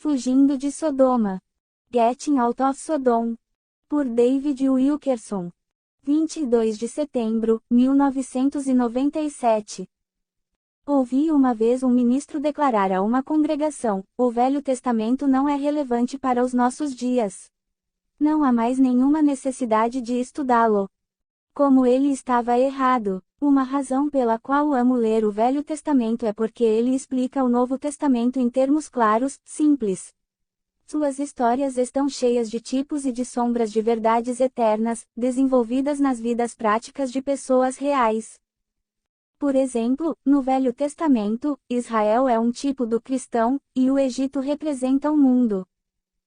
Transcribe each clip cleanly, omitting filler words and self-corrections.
Fugindo de Sodoma. Getting Out of Sodom. Por David Wilkerson. 22 de setembro, 1997. Ouvi uma vez um ministro declarar a uma congregação: o Velho Testamento não é relevante para os nossos dias. Não há mais nenhuma necessidade de estudá-lo. Como ele estava errado. Uma razão pela qual amo ler o Velho Testamento é porque ele explica o Novo Testamento em termos claros, simples. Suas histórias estão cheias de tipos e de sombras de verdades eternas, desenvolvidas nas vidas práticas de pessoas reais. Por exemplo, no Velho Testamento, Israel é um tipo do cristão, e o Egito representa o mundo.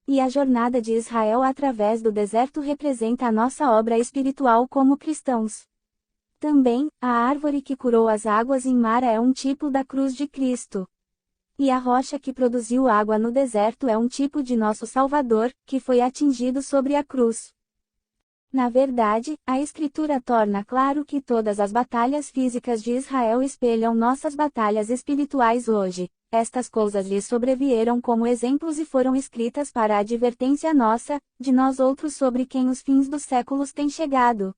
E a jornada de Israel através do deserto representa a nossa obra espiritual como cristãos. Também, a árvore que curou as águas em Mara é um tipo da cruz de Cristo. E a rocha que produziu água no deserto é um tipo de nosso Salvador, que foi atingido sobre a cruz. Na verdade, a Escritura torna claro que todas as batalhas físicas de Israel espelham nossas batalhas espirituais hoje. Estas coisas lhes sobrevieram como exemplos e foram escritas para a advertência nossa, de nós outros sobre quem os fins dos séculos têm chegado.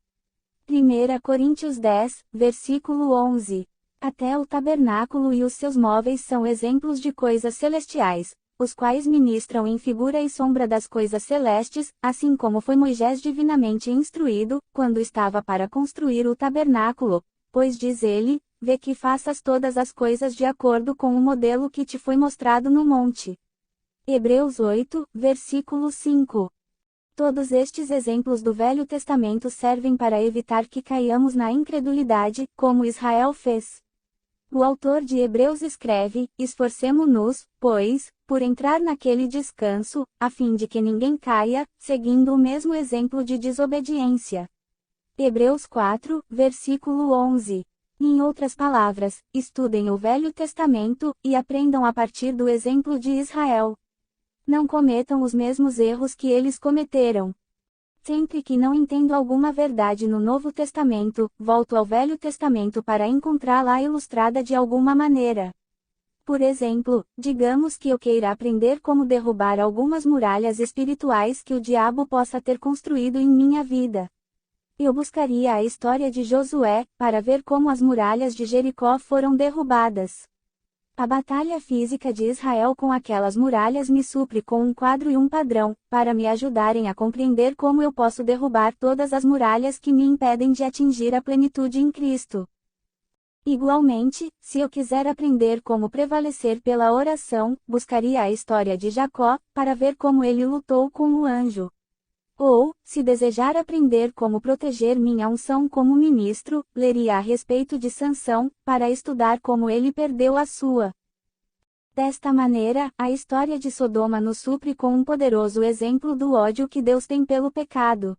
1 Coríntios 10, versículo 11. Até o tabernáculo e os seus móveis são exemplos de coisas celestiais, os quais ministram em figura e sombra das coisas celestes, assim como foi Moisés divinamente instruído, quando estava para construir o tabernáculo, pois diz ele: vê que faças todas as coisas de acordo com o modelo que te foi mostrado no monte. Hebreus 8, versículo 5. Todos estes exemplos do Velho Testamento servem para evitar que caiamos na incredulidade, como Israel fez. O autor de Hebreus escreve: esforcemo-nos, pois, por entrar naquele descanso, a fim de que ninguém caia, seguindo o mesmo exemplo de desobediência. Hebreus 4, versículo 11. Em outras palavras, estudem o Velho Testamento, e aprendam a partir do exemplo de Israel. Não cometam os mesmos erros que eles cometeram. Sempre que não entendo alguma verdade no Novo Testamento, volto ao Velho Testamento para encontrá-la ilustrada de alguma maneira. Por exemplo, digamos que eu queira aprender como derrubar algumas muralhas espirituais que o diabo possa ter construído em minha vida. Eu buscaria a história de Josué, para ver como as muralhas de Jericó foram derrubadas. A batalha física de Israel com aquelas muralhas me supre com um quadro e um padrão, para me ajudarem a compreender como eu posso derrubar todas as muralhas que me impedem de atingir a plenitude em Cristo. Igualmente, se eu quiser aprender como prevalecer pela oração, buscaria a história de Jacó, para ver como ele lutou com o anjo. Ou, se desejar aprender como proteger minha unção como ministro, leria a respeito de Sansão, para estudar como ele perdeu a sua. Desta maneira, a história de Sodoma nos supre com um poderoso exemplo do ódio que Deus tem pelo pecado.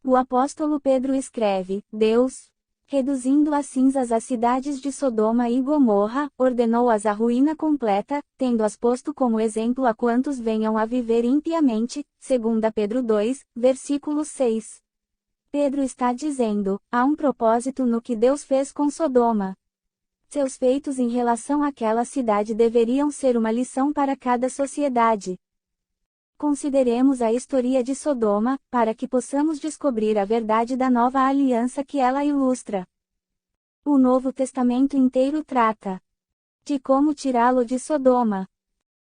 O apóstolo Pedro escreve: Deus, reduzindo a cinzas as cidades de Sodoma e Gomorra, ordenou-as à ruína completa, tendo-as posto como exemplo a quantos venham a viver impiamente, 2 Pedro 2, versículo 6. Pedro está dizendo: há um propósito no que Deus fez com Sodoma. Seus feitos em relação àquela cidade deveriam ser uma lição para cada sociedade. Consideremos a história de Sodoma, para que possamos descobrir a verdade da nova aliança que ela ilustra. O Novo Testamento inteiro trata de como tirá-lo de Sodoma,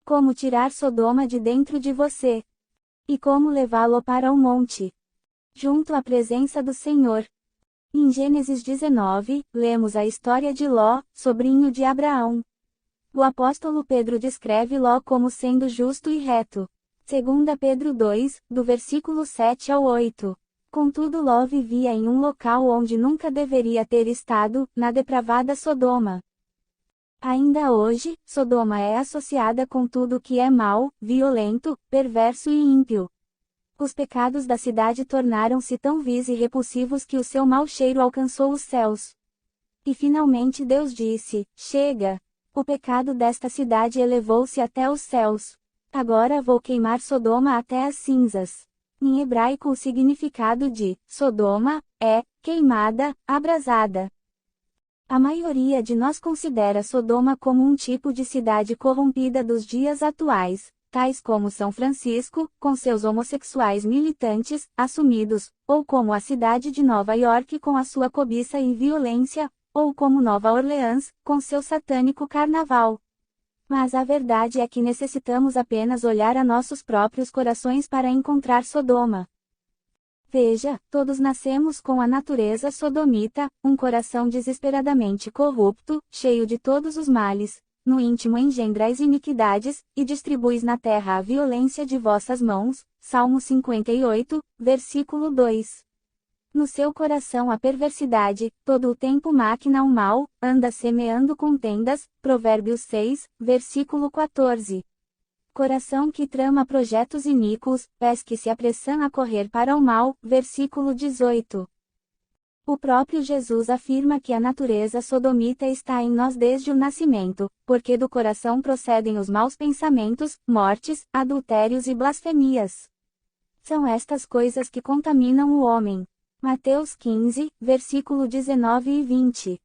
como tirar Sodoma de dentro de você, e como levá-lo para o monte, junto à presença do Senhor. Em Gênesis 19, lemos a história de Ló, sobrinho de Abraão. O apóstolo Pedro descreve Ló como sendo justo e reto. 2 Pedro 2, do versículo 7 ao 8. Contudo Ló vivia em um local onde nunca deveria ter estado, na depravada Sodoma. Ainda hoje, Sodoma é associada com tudo que é mau, violento, perverso e ímpio. Os pecados da cidade tornaram-se tão vis e repulsivos que o seu mau cheiro alcançou os céus. E finalmente Deus disse: chega! O pecado desta cidade elevou-se até os céus. Agora vou queimar Sodoma até as cinzas. Em hebraico o significado de Sodoma é queimada, abrasada. A maioria de nós considera Sodoma como um tipo de cidade corrompida dos dias atuais, tais como São Francisco, com seus homossexuais militantes, assumidos, ou como a cidade de Nova York com a sua cobiça e violência, ou como Nova Orleans, com seu satânico carnaval. Mas a verdade é que necessitamos apenas olhar a nossos próprios corações para encontrar Sodoma. Veja, todos nascemos com a natureza sodomita, um coração desesperadamente corrupto, cheio de todos os males. No íntimo engendrais iniquidades, e distribuis na terra a violência de vossas mãos. Salmo 58, versículo 2. No seu coração a perversidade, todo o tempo máquina o mal, anda semeando contendas. Provérbios 6, versículo 14. Coração que trama projetos iníquos, pés que se apressam a correr para o mal. Versículo 18. O próprio Jesus afirma que a natureza sodomita está em nós desde o nascimento, porque do coração procedem os maus pensamentos, mortes, adultérios e blasfemias. São estas coisas que contaminam o homem. Mateus 15, versículo 19 e 20.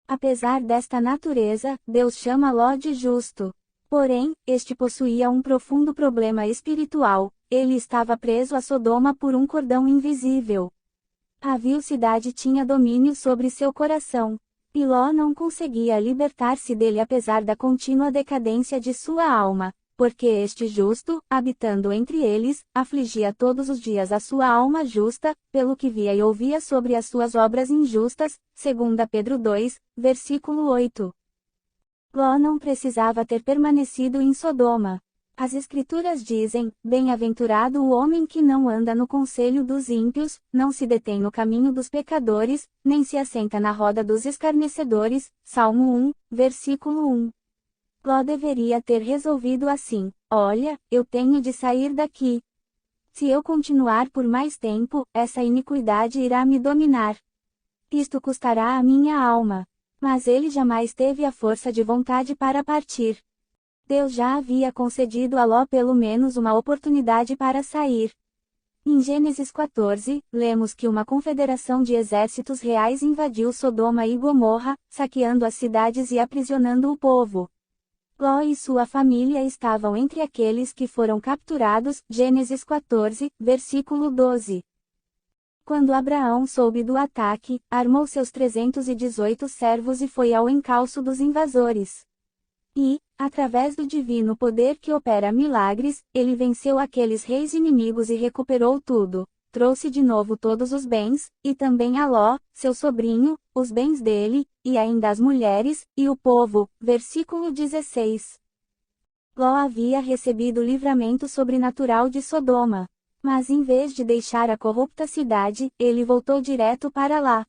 Apesar desta natureza, Deus chama Ló de justo. Porém, este possuía um profundo problema espiritual, ele estava preso a Sodoma por um cordão invisível. A vil cidade tinha domínio sobre seu coração. E Ló não conseguia libertar-se dele apesar da contínua decadência de sua alma, porque este justo, habitando entre eles, afligia todos os dias a sua alma justa, pelo que via e ouvia sobre as suas obras injustas, 2 Pedro 2, versículo 8. Ló não precisava ter permanecido em Sodoma. As Escrituras dizem: bem-aventurado o homem que não anda no conselho dos ímpios, não se detém no caminho dos pecadores, nem se assenta na roda dos escarnecedores. Salmo 1, versículo 1. Ló deveria ter resolvido assim: olha, eu tenho de sair daqui. Se eu continuar por mais tempo, essa iniquidade irá me dominar. Isto custará a minha alma. Mas ele jamais teve a força de vontade para partir. Deus já havia concedido a Ló pelo menos uma oportunidade para sair. Em Gênesis 14, lemos que uma confederação de exércitos reais invadiu Sodoma e Gomorra, saqueando as cidades e aprisionando o povo. Ló e sua família estavam entre aqueles que foram capturados. Gênesis 14, versículo 12. Quando Abraão soube do ataque, armou seus 318 servos e foi ao encalço dos invasores. E, através do divino poder que opera milagres, ele venceu aqueles reis inimigos e recuperou tudo. Trouxe de novo todos os bens, e também a Ló, seu sobrinho, os bens dele, e ainda as mulheres, e o povo. Versículo 16. Ló havia recebido o livramento sobrenatural de Sodoma. Mas em vez de deixar a corrupta cidade, ele voltou direto para lá.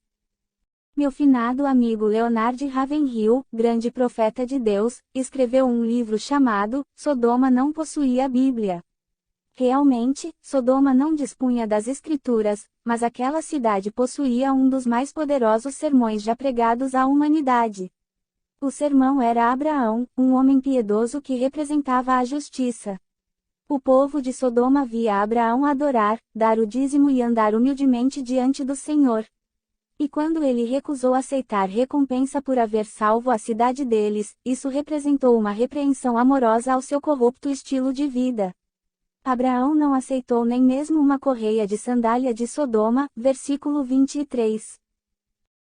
Meu finado amigo Leonard Ravenhill, grande profeta de Deus, escreveu um livro chamado Sodoma não possuía a Bíblia. Realmente, Sodoma não dispunha das Escrituras, mas aquela cidade possuía um dos mais poderosos sermões já pregados à humanidade. O sermão era Abraão, um homem piedoso que representava a justiça. O povo de Sodoma via Abraão adorar, dar o dízimo e andar humildemente diante do Senhor. E quando ele recusou aceitar recompensa por haver salvo a cidade deles, isso representou uma repreensão amorosa ao seu corrupto estilo de vida. Abraão não aceitou nem mesmo uma correia de sandália de Sodoma, versículo 23.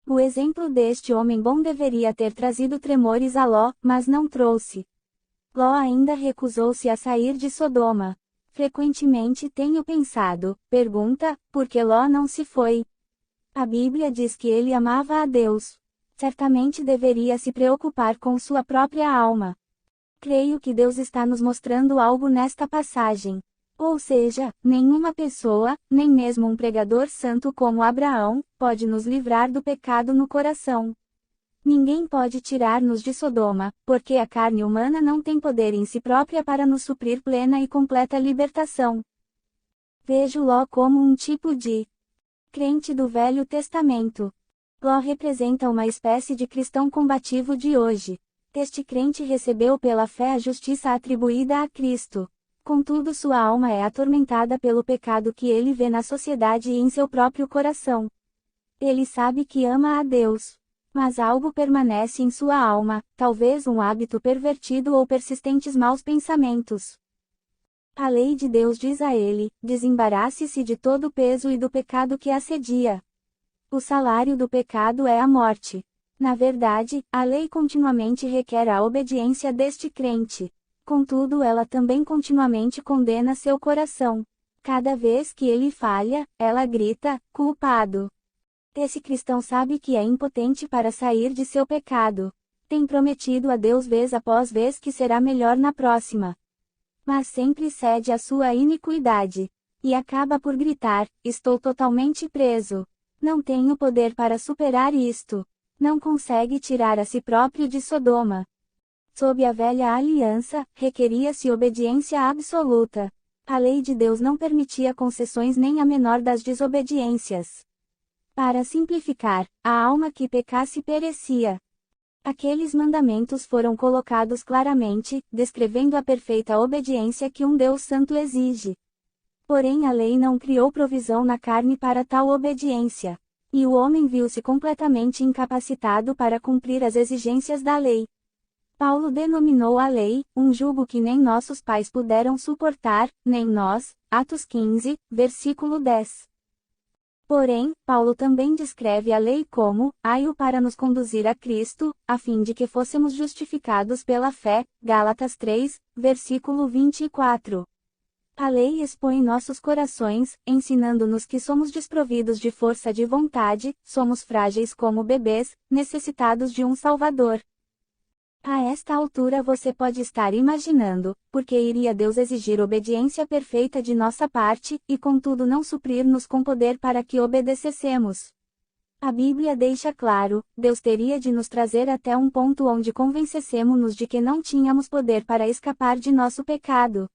O exemplo deste homem bom deveria ter trazido tremores a Ló, mas não trouxe. Ló ainda recusou-se a sair de Sodoma. Frequentemente tenho pensado, pergunta, por que Ló não se foi? A Bíblia diz que ele amava a Deus. Certamente deveria se preocupar com sua própria alma. Creio que Deus está nos mostrando algo nesta passagem. Ou seja, nenhuma pessoa, nem mesmo um pregador santo como Abraão, pode nos livrar do pecado no coração. Ninguém pode tirar-nos de Sodoma, porque a carne humana não tem poder em si própria para nos suprir plena e completa libertação. Vejo Ló como um tipo de crente do Velho Testamento. Ló representa uma espécie de cristão combativo de hoje. Este crente recebeu pela fé a justiça atribuída a Cristo. Contudo, sua alma é atormentada pelo pecado que ele vê na sociedade e em seu próprio coração. Ele sabe que ama a Deus. Mas algo permanece em sua alma, talvez um hábito pervertido ou persistentes maus pensamentos. A lei de Deus diz a ele: desembarace-se de todo o peso e do pecado que assedia. O salário do pecado é a morte. Na verdade, a lei continuamente requer a obediência deste crente. Contudo, ela também continuamente condena seu coração. Cada vez que ele falha, ela grita: culpado. Esse cristão sabe que é impotente para sair de seu pecado. Tem prometido a Deus vez após vez que será melhor na próxima. Mas sempre cede à sua iniquidade. E acaba por gritar: estou totalmente preso. Não tenho poder para superar isto. Não consegue tirar a si próprio de Sodoma. Sob a velha aliança, requeria-se obediência absoluta. A lei de Deus não permitia concessões nem a menor das desobediências. Para simplificar, a alma que pecasse perecia. Aqueles mandamentos foram colocados claramente, descrevendo a perfeita obediência que um Deus Santo exige. Porém, a lei não criou provisão na carne para tal obediência. E o homem viu-se completamente incapacitado para cumprir as exigências da lei. Paulo denominou a lei, um jugo que nem nossos pais puderam suportar, nem nós, Atos 15, versículo 10. Porém, Paulo também descreve a lei como aio para nos conduzir a Cristo, a fim de que fôssemos justificados pela fé, Gálatas 3, versículo 24. A lei expõe nossos corações, ensinando-nos que somos desprovidos de força de vontade, somos frágeis como bebês, necessitados de um Salvador. A esta altura você pode estar imaginando, por que iria Deus exigir obediência perfeita de nossa parte, e contudo não suprir-nos com poder para que obedecêssemos? A Bíblia deixa claro, Deus teria de nos trazer até um ponto onde convencêssemos-nos de que não tínhamos poder para escapar de nosso pecado.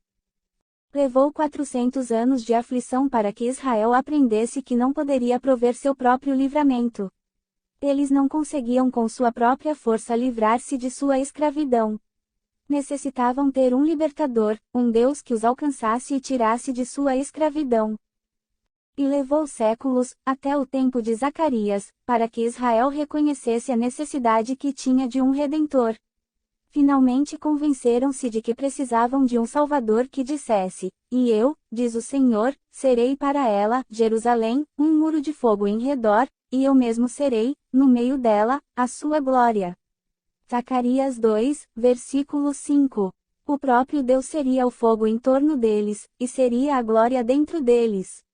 Levou 400 anos de aflição para que Israel aprendesse que não poderia prover seu próprio livramento. Eles não conseguiam com sua própria força livrar-se de sua escravidão. Necessitavam ter um libertador, um Deus que os alcançasse e tirasse de sua escravidão. E levou séculos, até o tempo de Zacarias, para que Israel reconhecesse a necessidade que tinha de um Redentor. Finalmente convenceram-se de que precisavam de um Salvador que dissesse: e eu, diz o Senhor, serei para ela, Jerusalém, um muro de fogo em redor, e eu mesmo serei, no meio dela, a sua glória. Zacarias 2, versículo 5. O próprio Deus seria o fogo em torno deles, e seria a glória dentro deles.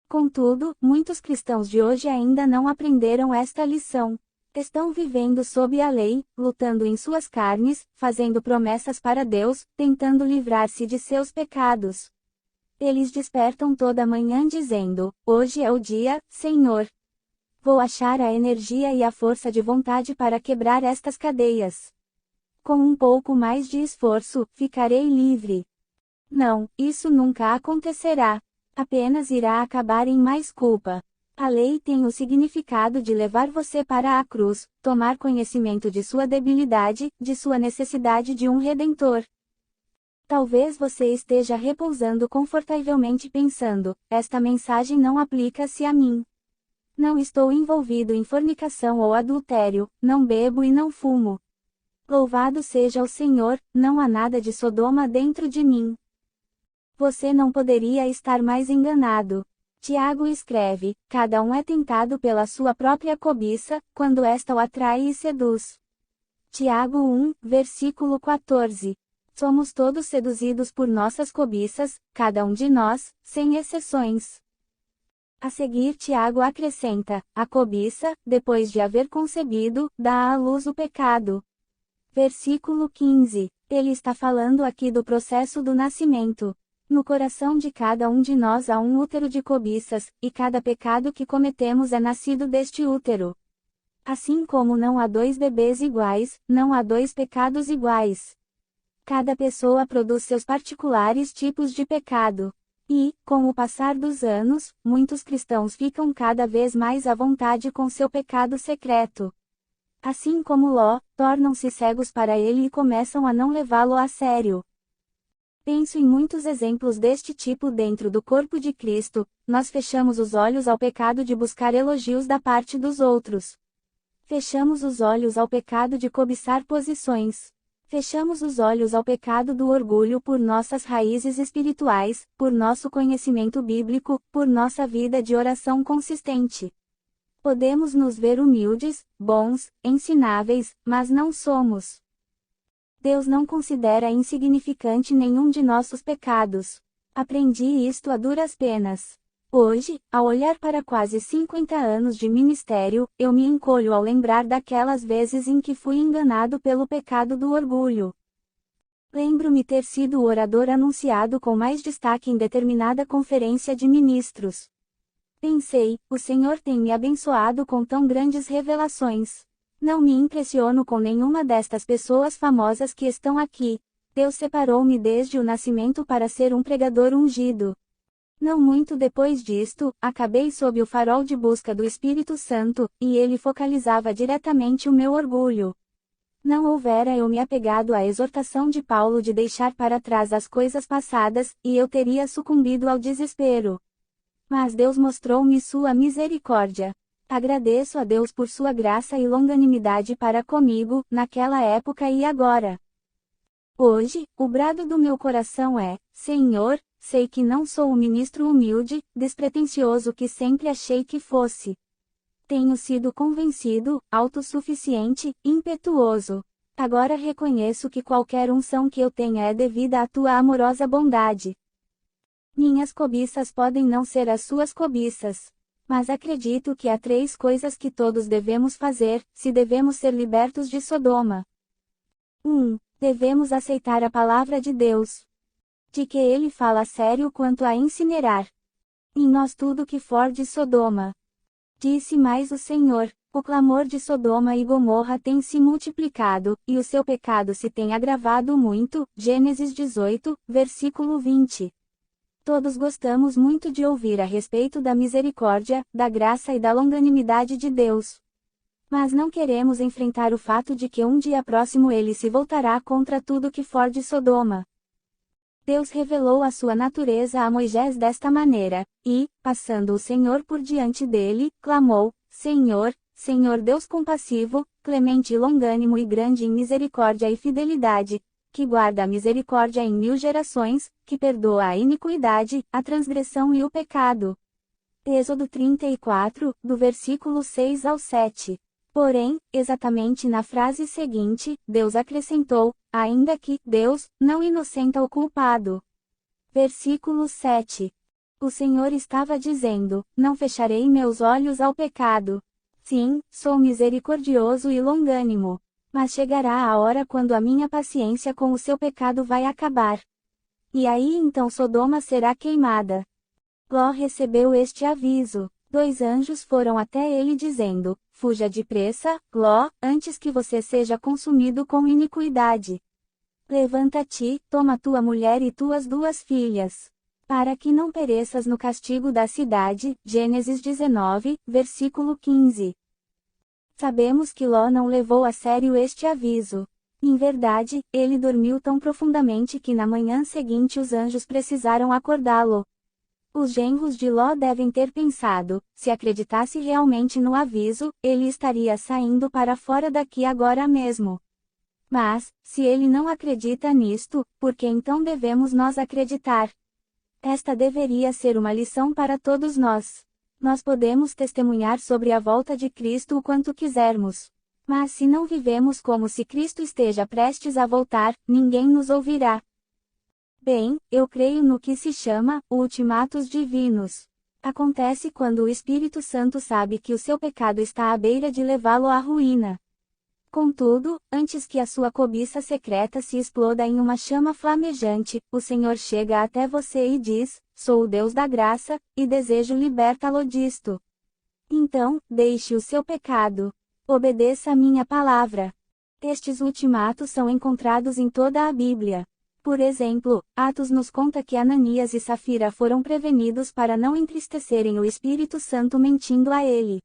Contudo, muitos cristãos de hoje ainda não aprenderam esta lição. Estão vivendo sob a lei, lutando em suas carnes, fazendo promessas para Deus, tentando livrar-se de seus pecados. Eles despertam toda manhã dizendo: hoje é o dia, Senhor. Vou achar a energia e a força de vontade para quebrar estas cadeias. Com um pouco mais de esforço, ficarei livre. Não, isso nunca acontecerá. Apenas irá acabar em mais culpa. A lei tem o significado de levar você para a cruz, tomar conhecimento de sua debilidade, de sua necessidade de um Redentor. Talvez você esteja repousando confortavelmente pensando: esta mensagem não aplica-se a mim. Não estou envolvido em fornicação ou adultério, não bebo e não fumo. Louvado seja o Senhor, não há nada de Sodoma dentro de mim. Você não poderia estar mais enganado. Tiago escreve: cada um é tentado pela sua própria cobiça, quando esta o atrai e seduz. Tiago 1, versículo 14. Somos todos seduzidos por nossas cobiças, cada um de nós, sem exceções. A seguir Tiago acrescenta: a cobiça, depois de haver concebido, dá à luz o pecado. Versículo 15. Ele está falando aqui do processo do nascimento. No coração de cada um de nós há um útero de cobiças, e cada pecado que cometemos é nascido deste útero. Assim como não há dois bebês iguais, não há dois pecados iguais. Cada pessoa produz seus particulares tipos de pecado. E, com o passar dos anos, muitos cristãos ficam cada vez mais à vontade com seu pecado secreto. Assim como Ló, tornam-se cegos para ele e começam a não levá-lo a sério. Penso em muitos exemplos deste tipo dentro do corpo de Cristo. Nós fechamos os olhos ao pecado de buscar elogios da parte dos outros. Fechamos os olhos ao pecado de cobiçar posições. Fechamos os olhos ao pecado do orgulho por nossas raízes espirituais, por nosso conhecimento bíblico, por nossa vida de oração consistente. Podemos nos ver humildes, bons, ensináveis, mas não somos. Deus não considera insignificante nenhum de nossos pecados. Aprendi isto a duras penas. Hoje, ao olhar para quase 50 anos de ministério, eu me encolho ao lembrar daquelas vezes em que fui enganado pelo pecado do orgulho. Lembro-me ter sido o orador anunciado com mais destaque em determinada conferência de ministros. Pensei, o Senhor tem me abençoado com tão grandes revelações. Não me impressiono com nenhuma destas pessoas famosas que estão aqui. Deus separou-me desde o nascimento para ser um pregador ungido. Não muito depois disto, acabei sob o farol de busca do Espírito Santo, e ele focalizava diretamente o meu orgulho. Não houvera eu me apegado à exortação de Paulo de deixar para trás as coisas passadas, e eu teria sucumbido ao desespero. Mas Deus mostrou-me sua misericórdia. Agradeço a Deus por sua graça e longanimidade para comigo, naquela época e agora. Hoje, o brado do meu coração é: Senhor, sei que não sou o ministro humilde, despretensioso que sempre achei que fosse. Tenho sido convencido, autossuficiente, impetuoso. Agora reconheço que qualquer unção que eu tenha é devida à tua amorosa bondade. Minhas cobiças podem não ser as suas cobiças. Mas acredito que há 3 coisas que todos devemos fazer, se devemos ser libertos de Sodoma. 1. Devemos aceitar a palavra de Deus. De que ele fala sério quanto a incinerar em nós tudo que for de Sodoma. Disse mais o Senhor: o clamor de Sodoma e Gomorra tem se multiplicado, e o seu pecado se tem agravado muito. Gênesis 18, versículo 20. Todos gostamos muito de ouvir a respeito da misericórdia, da graça e da longanimidade de Deus. Mas não queremos enfrentar o fato de que um dia próximo ele se voltará contra tudo que for de Sodoma. Deus revelou a sua natureza a Moisés desta maneira, e, passando o Senhor por diante dele, clamou: Senhor, Senhor Deus compassivo, clemente e longânimo e grande em misericórdia e fidelidade, que guarda a misericórdia em 1000 gerações, que perdoa a iniquidade, a transgressão e o pecado. Êxodo 34, do versículo 6 ao 7. Porém, exatamente na frase seguinte, Deus acrescentou: ainda que Deus não inocenta o culpado. Versículo 7. O Senhor estava dizendo: não fecharei meus olhos ao pecado. Sim, sou misericordioso e longânimo. Mas chegará a hora quando a minha paciência com o seu pecado vai acabar. E aí então Sodoma será queimada. Ló recebeu este aviso. 2 anjos foram até ele dizendo: fuja depressa, Ló, antes que você seja consumido com iniquidade. Levanta-te, toma tua mulher e tuas 2 filhas. Para que não pereças no castigo da cidade. Gênesis 19, versículo 15. Sabemos que Ló não levou a sério este aviso. Em verdade, ele dormiu tão profundamente que na manhã seguinte os anjos precisaram acordá-lo. Os genros de Ló devem ter pensado: se acreditasse realmente no aviso, ele estaria saindo para fora daqui agora mesmo. Mas, se ele não acredita nisto, por que então devemos nós acreditar? Esta deveria ser uma lição para todos nós. Nós podemos testemunhar sobre a volta de Cristo o quanto quisermos. Mas se não vivemos como se Cristo esteja prestes a voltar, ninguém nos ouvirá. Bem, eu creio no que se chama ultimatos divinos. Acontece quando o Espírito Santo sabe que o seu pecado está à beira de levá-lo à ruína. Contudo, antes que a sua cobiça secreta se exploda em uma chama flamejante, o Senhor chega até você e diz: sou o Deus da graça, e desejo libertá-lo disto. Então, deixe o seu pecado. Obedeça a minha palavra. Estes ultimatos são encontrados em toda a Bíblia. Por exemplo, Atos nos conta que Ananias e Safira foram prevenidos para não entristecerem o Espírito Santo mentindo a ele.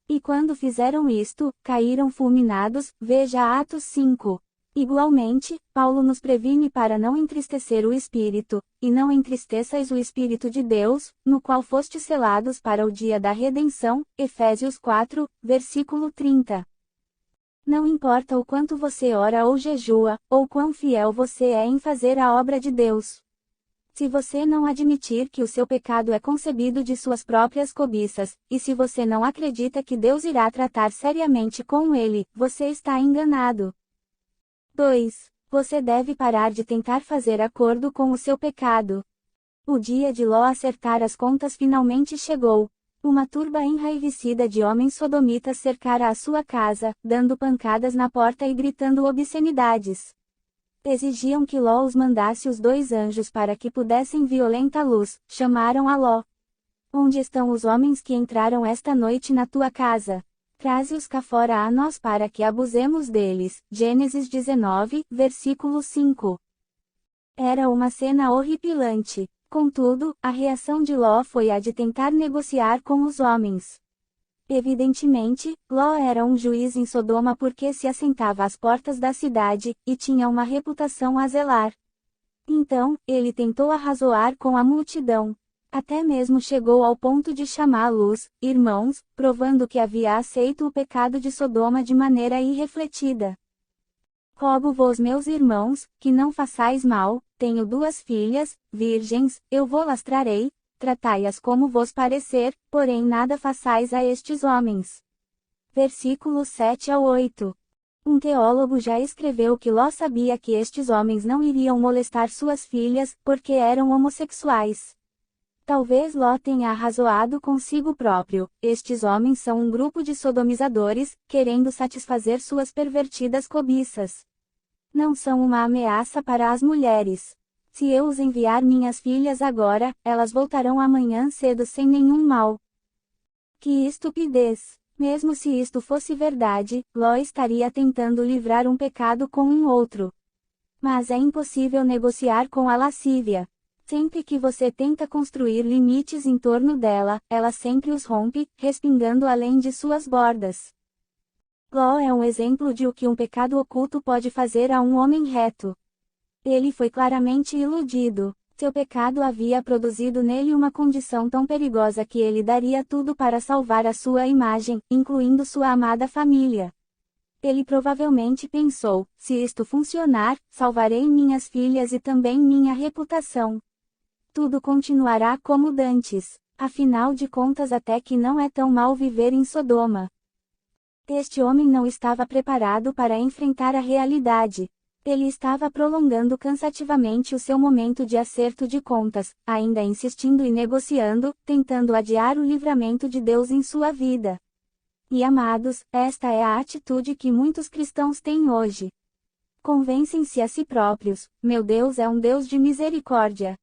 E quando fizeram isto, caíram fulminados, veja Atos 5. Igualmente, Paulo nos previne para não entristecer o Espírito, e não entristeçais o Espírito de Deus, no qual fostes selados para o dia da redenção, Efésios 4, versículo 30. Não importa o quanto você ora ou jejua, ou quão fiel você é em fazer a obra de Deus. Se você não admitir que o seu pecado é concebido de suas próprias cobiças, e se você não acredita que Deus irá tratar seriamente com ele, você está enganado. 2. Você deve parar de tentar fazer acordo com o seu pecado. O dia de Ló acertar as contas finalmente chegou. Uma turba enraivecida de homens sodomitas cercara a sua casa, dando pancadas na porta e gritando obscenidades. Exigiam que Ló os mandasse os 2 anjos para que pudessem violenta luz. Chamaram a Ló. Onde estão os homens que entraram esta noite na tua casa? Traze-os cá fora a nós para que abusemos deles. Gênesis 19, versículo 5. Era uma cena horripilante. Contudo, a reação de Ló foi a de tentar negociar com os homens. Evidentemente, Ló era um juiz em Sodoma porque se assentava às portas da cidade, e tinha uma reputação a zelar. Então, ele tentou arrazoar com a multidão. Até mesmo chegou ao ponto de chamá-los, irmãos, provando que havia aceito o pecado de Sodoma de maneira irrefletida. Rogo-vos, meus irmãos, que não façais mal, tenho 2 filhas, virgens, eu vou-las trarei, tratai-as como vos parecer, porém nada façais a estes homens. Versículos 7 a 8. Um teólogo já escreveu que Ló sabia que estes homens não iriam molestar suas filhas, porque eram homossexuais. Talvez Ló tenha arrazoado consigo próprio: estes homens são um grupo de sodomizadores, querendo satisfazer suas pervertidas cobiças. Não são uma ameaça para as mulheres. Se eu os enviar minhas filhas agora, elas voltarão amanhã cedo sem nenhum mal. Que estupidez! Mesmo se isto fosse verdade, Ló estaria tentando livrar um pecado com um outro. Mas é impossível negociar com a lascívia. Sempre que você tenta construir limites em torno dela, ela sempre os rompe, respingando além de suas bordas. Ló é um exemplo de o que um pecado oculto pode fazer a um homem reto. Ele foi claramente iludido. Seu pecado havia produzido nele uma condição tão perigosa que ele daria tudo para salvar a sua imagem, incluindo sua amada família. Ele provavelmente pensou: se isto funcionar, salvarei minhas filhas e também minha reputação. Tudo continuará como dantes. Afinal de contas, até que não é tão mal viver em Sodoma. Este homem não estava preparado para enfrentar a realidade. Ele estava prolongando cansativamente o seu momento de acerto de contas, ainda insistindo e negociando, tentando adiar o livramento de Deus em sua vida. E amados, esta é a atitude que muitos cristãos têm hoje. Convencem-se a si próprios: meu Deus é um Deus de misericórdia.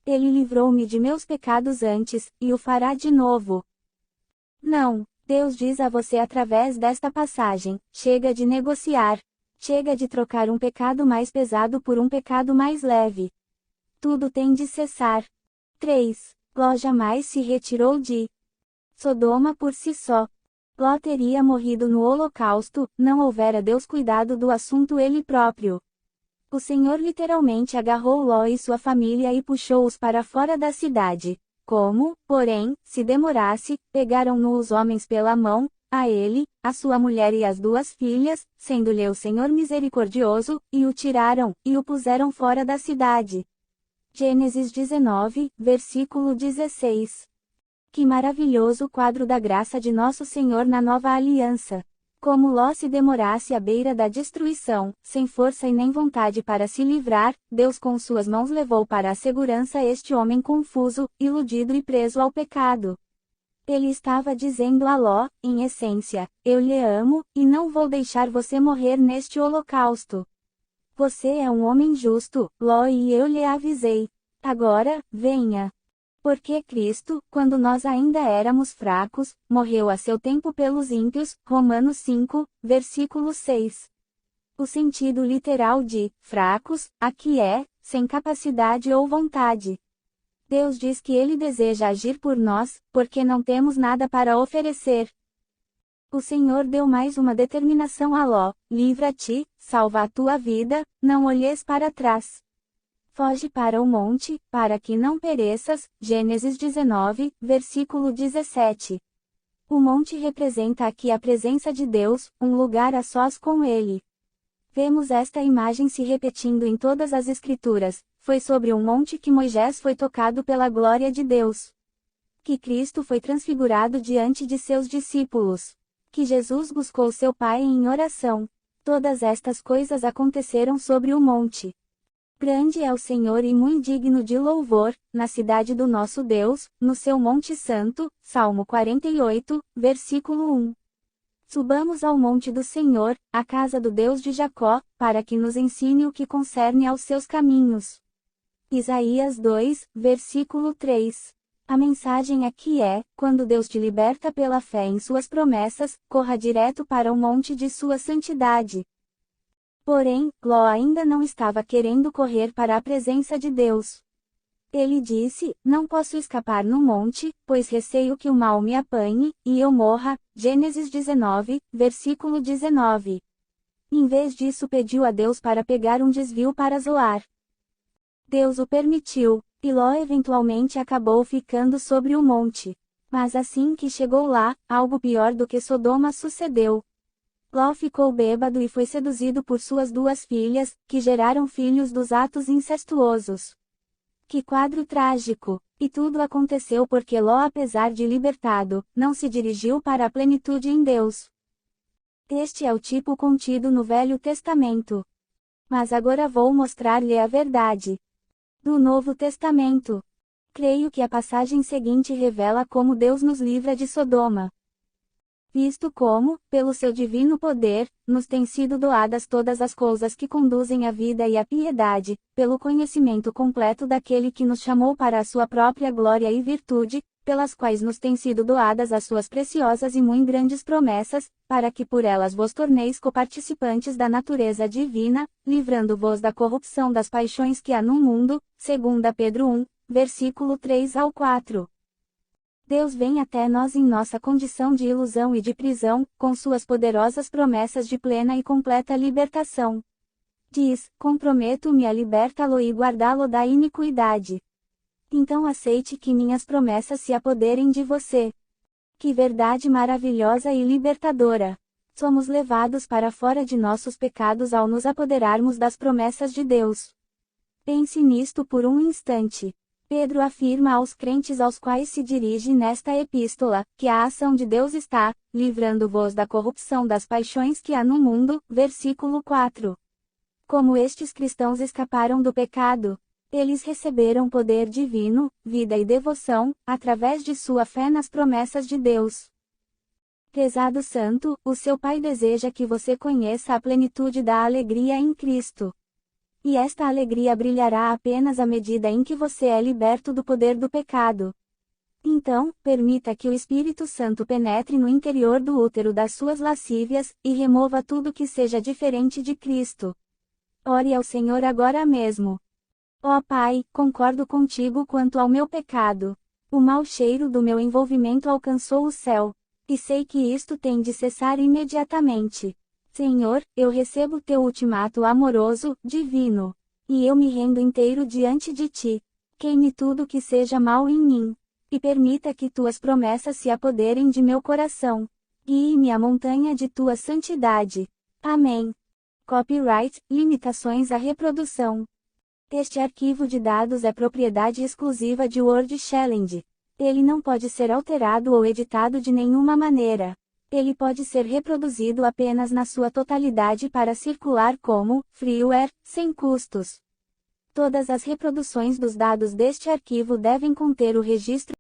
Ele livrou-me de meus pecados antes, e o fará de novo. Não, Deus diz a você através desta passagem: chega de negociar. Chega de trocar um pecado mais pesado por um pecado mais leve. Tudo tem de cessar. 3. Ló jamais se retirou de Sodoma por si só. Ló teria morrido no holocausto, não houvera Deus cuidado do assunto ele próprio. O Senhor literalmente agarrou Ló e sua família e puxou-os para fora da cidade. Como, porém, se demorasse, pegaram-no os homens pela mão, a ele, a sua mulher e as 2 filhas, sendo-lhe o Senhor misericordioso, e o tiraram, e o puseram fora da cidade. Gênesis 19, versículo 16. Que maravilhoso quadro da graça de nosso Senhor na nova aliança! Como Ló se demorasse à beira da destruição, sem força e nem vontade para se livrar, Deus com suas mãos levou para a segurança este homem confuso, iludido e preso ao pecado. Ele estava dizendo a Ló, em essência: eu lhe amo, e não vou deixar você morrer neste holocausto. Você é um homem justo, Ló, e eu lhe avisei. Agora, venha. Porque Cristo, quando nós ainda éramos fracos, morreu a seu tempo pelos ímpios. Romanos 5, versículo 6. O sentido literal de fracos aqui é sem capacidade ou vontade. Deus diz que Ele deseja agir por nós, porque não temos nada para oferecer. O Senhor deu mais uma determinação a Ló: livra-te, salva a tua vida, não olhes para trás. Foge para o monte, para que não pereças. Gênesis 19, versículo 17. O monte representa aqui a presença de Deus, um lugar a sós com Ele. Vemos esta imagem se repetindo em todas as Escrituras. Foi sobre um monte que Moisés foi tocado pela glória de Deus. Que Cristo foi transfigurado diante de seus discípulos. Que Jesus buscou seu Pai em oração. Todas estas coisas aconteceram sobre o monte. Grande é o Senhor e muito digno de louvor, na cidade do nosso Deus, no seu monte santo. Salmo 48, versículo 1. Subamos ao monte do Senhor, a casa do Deus de Jacó, para que nos ensine o que concerne aos seus caminhos. Isaías 2, versículo 3. A mensagem aqui é: quando Deus te liberta pela fé em suas promessas, corra direto para o monte de sua santidade. Porém, Ló ainda não estava querendo correr para a presença de Deus. Ele disse: não posso escapar no monte, pois receio que o mal me apanhe, e eu morra. Gênesis 19, versículo 19. Em vez disso pediu a Deus para pegar um desvio para Zoar. Deus o permitiu, e Ló eventualmente acabou ficando sobre o monte. Mas assim que chegou lá, algo pior do que Sodoma sucedeu. Ló ficou bêbado e foi seduzido por suas duas filhas, que geraram filhos dos atos incestuosos. Que quadro trágico! E tudo aconteceu porque Ló, apesar de libertado, não se dirigiu para a plenitude em Deus. Este é o tipo contido no Velho Testamento. Mas agora vou mostrar-lhe a verdade do Novo Testamento. Creio que a passagem seguinte revela como Deus nos livra de Sodoma. Visto como, pelo seu divino poder, nos têm sido doadas todas as coisas que conduzem à vida e à piedade, pelo conhecimento completo daquele que nos chamou para a sua própria glória e virtude, pelas quais nos têm sido doadas as suas preciosas e muito grandes promessas, para que por elas vos torneis coparticipantes da natureza divina, livrando-vos da corrupção das paixões que há no mundo, 2 Pedro 1, versículo 3 ao 4. Deus vem até nós em nossa condição de ilusão e de prisão, com suas poderosas promessas de plena e completa libertação. Diz: comprometo-me a libertá-lo e guardá-lo da iniquidade. Então aceite que minhas promessas se apoderem de você. Que verdade maravilhosa e libertadora! Somos levados para fora de nossos pecados ao nos apoderarmos das promessas de Deus. Pense nisto por um instante. Pedro afirma aos crentes aos quais se dirige nesta epístola, que a ação de Deus está, livrando-vos da corrupção das paixões que há no mundo, versículo 4. Como estes cristãos escaparam do pecado? Eles receberam poder divino, vida e devoção, através de sua fé nas promessas de Deus. Prezado Santo, o seu Pai deseja que você conheça a plenitude da alegria em Cristo. E esta alegria brilhará apenas à medida em que você é liberto do poder do pecado. Então, permita que o Espírito Santo penetre no interior do útero das suas lascívias, e remova tudo que seja diferente de Cristo. Ore ao Senhor agora mesmo. Ó Pai, concordo contigo quanto ao meu pecado. O mau cheiro do meu envolvimento alcançou o céu. E sei que isto tem de cessar imediatamente. Senhor, eu recebo teu ultimato amoroso, divino. E eu me rendo inteiro diante de ti. Queime tudo que seja mal em mim. E permita que tuas promessas se apoderem de meu coração. Guie-me à montanha de tua santidade. Amém. Copyright, limitações à reprodução. Este arquivo de dados é propriedade exclusiva de Word Challenge. Ele não pode ser alterado ou editado de nenhuma maneira. Ele pode ser reproduzido apenas na sua totalidade para circular como freeware, sem custos. Todas as reproduções dos dados deste arquivo devem conter o registro